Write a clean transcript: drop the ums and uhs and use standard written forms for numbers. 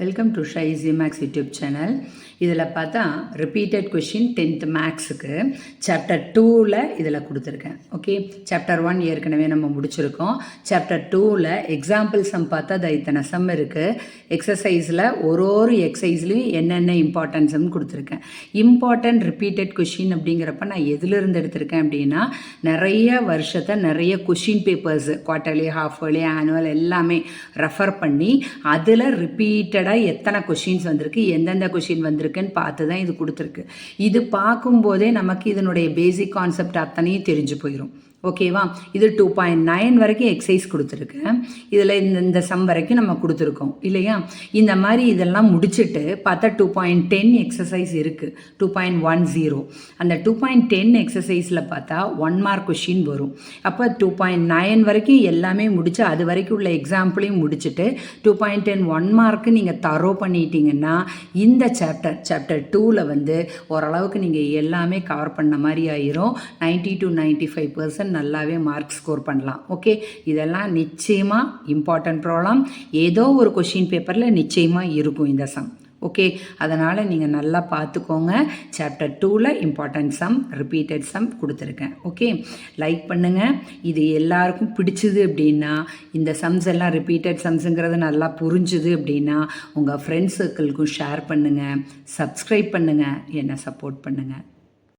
Welcome to ஷைஸி மேக்ஸ் YouTube channel. இதில் பார்த்தா ரிப்பீட்டட் கொஷின் 10th மேக்ஸுக்கு சாப்டர் 2ல் இதில் கொடுத்துருக்கேன். ஓகே, சாப்டர் 1 ஏற்கனவே நம்ம முடிச்சிருக்கோம். சாப்டர் 2ல் எக்ஸாம்பிள் சம் பார்த்தா அது இத்தனை சம் இருக்குது. எக்ஸசைஸில் ஒரு எக்ஸசைஸ்லையும் என்னென்ன இம்பார்ட்டன்ஸ்னு கொடுத்துருக்கேன். இம்பார்ட்டன்ட் ரிப்பீட்டட் கொஷின் அப்படிங்கிறப்ப நான் எதிலிருந்து எடுத்திருக்கேன் அப்படின்னா, நிறைய வருஷத்தை நிறைய question papers quarterly, half yearly, annual எல்லாமே ரெஃபர் பண்ணி அதில் ரிப்பீட்டடாக எத்தனை கொஷின்ஸ் வந்திருக்கு, எந்தெந்த கொஷின் வந்திருக்குன்னு பார்த்து தான் இது கொடுத்துருக்கு. இது பார்க்கும்போதே நமக்கு இதனுடைய பேசிக் கான்செப்ட் அத்தனையும் தெரிஞ்சு போயிடும். ஓகேவா? இது 2.9 வரைக்கும் எக்ஸசைஸ் கொடுத்துருக்கேன். இதில் இந்த சம் வரைக்கும் நம்ம கொடுத்துருக்கோம் இல்லையா? இந்த மாதிரி இதெல்லாம் முடிச்சுட்டு பார்த்தா 2.10 எக்ஸசைஸ் இருக்குது. 2.10 அந்த 2.10 எக்ஸசைஸில் பார்த்தா 1 மார்க் கொஷின் வரும். அப்போ 2.9 வரைக்கும் எல்லாமே முடிச்சு அது வரைக்கும் உள்ள எக்ஸாம்பிளையும் முடிச்சுட்டு 2.10 1 மார்க்கு நீங்கள் தரோ பண்ணிட்டீங்கன்னா இந்த சாப்டர் 2ல் வந்து ஓரளவுக்கு நீங்கள் எல்லாமே கவர் பண்ண மாதிரி ஆயிரும். 90 to 95% நல்லாவே மார்க் ஸ்கோர் பண்ணலாம். ஓகே, இதெல்லாம் நிச்சயமாக இம்பார்ட்டன்ட் ப்ராப்ளம். ஏதோ ஒரு கொஷின் பேப்பரில் நிச்சயமாக இருக்கும் இந்த சம். ஓகே, அதனால் நீங்கள் நல்லா பார்த்துக்கோங்க. சாப்டர் 2ல் இம்பார்ட்டன்ட் சம், ரிப்பீட்டட் சம் கொடுத்துருக்கேன். ஓகே, லைக் பண்ணுங்கள். இது எல்லாருக்கும் பிடிச்சிது அப்படின்னா, இந்த சம்ஸ் எல்லாம் ரிப்பீட்டட் சம்ஸுங்கிறது நல்லா புரிஞ்சுது அப்படின்னா உங்கள் ஃப்ரெண்ட்ஸ் சர்க்கிள்க்கும் ஷேர் பண்ணுங்கள், சப்ஸ்கிரைப் பண்ணுங்கள், என்னை சப்போர்ட் பண்ணுங்கள்.